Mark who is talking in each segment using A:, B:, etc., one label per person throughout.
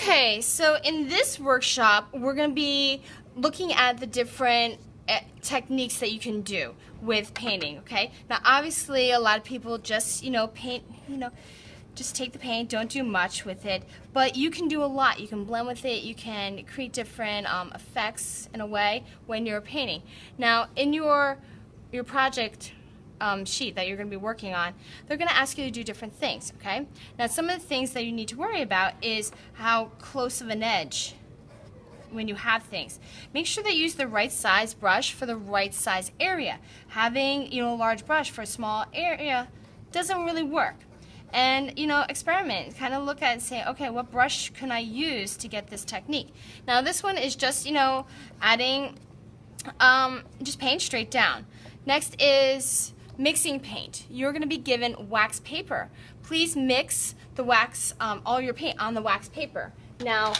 A: Okay, so in this workshop, we're going to be looking at the different techniques that you can do with painting, okay? Now, obviously, a lot of people just, paint, just take the paint, don't do much with it, but you can do a lot. You can blend with it, you can create different effects in a way when you're painting. Now, in your project sheet that you're going to be working on, they're going to ask you to do different things, okay? Now, some of the things that you need to worry about is how close of an edge when you have things. Make sure that you use the right size brush for the right size area. Having, a large brush for a small area doesn't really work. And, experiment, kind of look at it and say, okay, what brush can I use to get this technique? Now, this one is just, adding just paint straight down. Next is mixing paint. You're going to be given wax paper. Please mix the wax, all your paint on the wax paper. Now,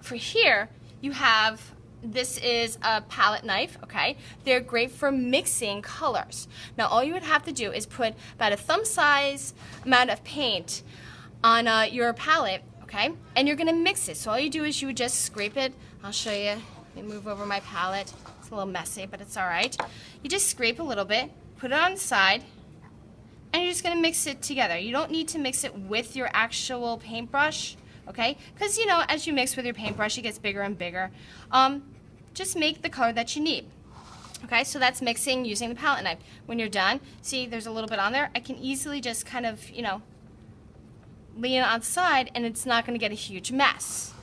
A: for here, you have, this is a palette knife, okay? They're great for mixing colors. Now, all you would have to do is put about a thumb size amount of paint on your palette, okay? And you're going to mix it. So all you do is you would just scrape it. I'll show you. Let me move over my palette. It's a little messy, but it's all right. You just scrape a little bit, put it on the side, and you're just going to mix it together. You don't need to mix it with your actual paintbrush, okay? Because, as you mix with your paintbrush, it gets bigger and bigger. Just make the color that you need. Okay, so that's mixing using the palette knife. When you're done, see there's a little bit on there. I can easily just kind of, lean it on the side, and it's not going to get a huge mess.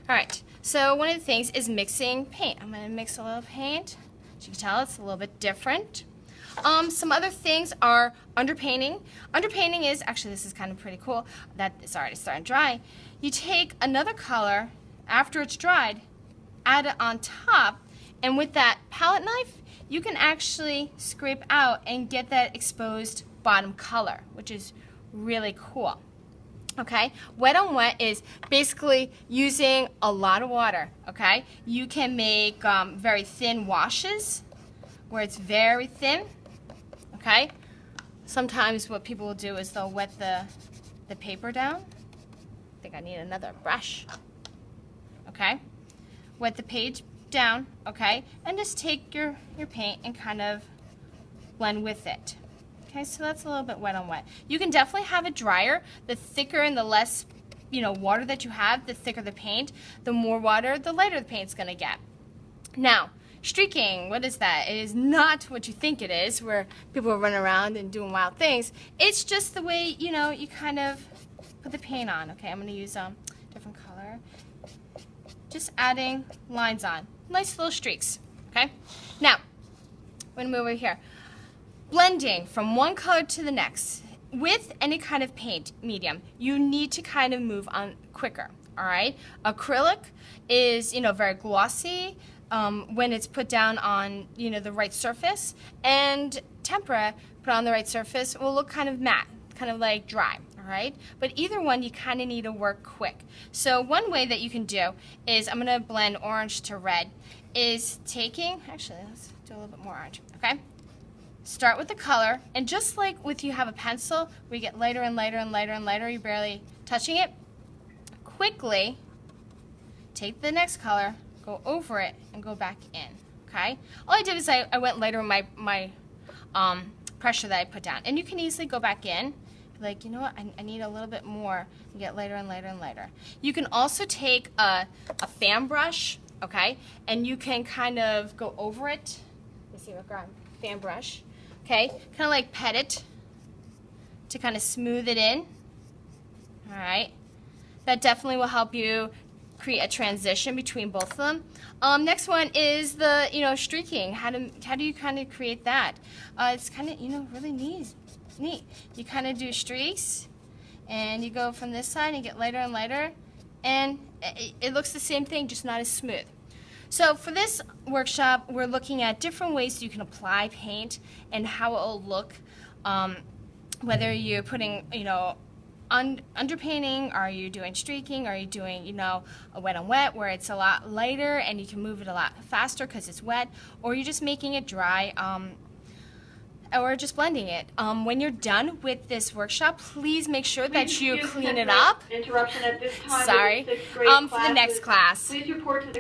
A: All right. So one of the things is mixing paint. I'm going to mix a little paint. As you can tell, it's a little bit different. Some other things are underpainting. Underpainting is, actually this is kind of pretty cool, that it's already starting to dry. You take another color after it's dried, add it on top, and with that palette knife, you can actually scrape out and get that exposed bottom color, which is really cool. Okay, wet on wet is basically using a lot of water, okay? You can make very thin washes where it's very thin, okay? Sometimes what people will do is they'll wet the paper down. I think I need another brush, okay? Wet the page down, okay? And just take your paint and kind of blend with it. Okay, so that's a little bit wet on wet. You can definitely have it drier. The thicker and the less, water that you have, the thicker the paint. The more water, the lighter the paint's going to get. Now, streaking, what is that? It is not what you think it is, where people are running around and doing wild things. It's just the way, you kind of put the paint on. Okay, I'm going to use a different color. Just adding lines on. Nice little streaks. Okay? Now, I'm going to move over here. Blending from one color to the next. With any kind of paint medium, you need to kind of move on quicker, all right? Acrylic is, very glossy when it's put down on, the right surface, and tempera, put on the right surface, will look kind of matte, kind of like dry, all right? But either one, you kind of need to work quick. So one way that you can do is, I'm going to blend orange to red, is taking, actually, let's do a little bit more orange, okay? Start with the color, and just like with you have a pencil, where you get lighter and lighter and lighter and lighter, you're barely touching it, quickly take the next color, go over it, and go back in, okay? All I did is I went lighter with my pressure that I put down. And you can easily go back in, like, you know what, I need a little bit more, and get lighter and lighter and lighter. You can also take a fan brush, okay, and you can kind of go over it. Let me see, I've got a fan brush. Okay, kind of like pet it to kind of smooth it in. All right, that definitely will help you create a transition between both of them. Next one is the streaking. How do you kind of create that? It's kind of really neat. You kind of do streaks, and you go from this side and get lighter and lighter, and it looks the same thing, just not as smooth. So for this workshop, we're looking at different ways you can apply paint and how it will look, whether you're putting, underpainting, are you doing streaking, are you doing, a wet on wet where it's a lot lighter and you can move it a lot faster because it's wet, or you're just making it dry. or just blending it. When you're done with this workshop, please make sure that you
B: Please
A: clean
B: excuse
A: it
B: the
A: up.
B: interruption at this time.
A: Sorry.
B: With the 6th grade
A: For the next
B: classes.
A: class.
B: Please report to the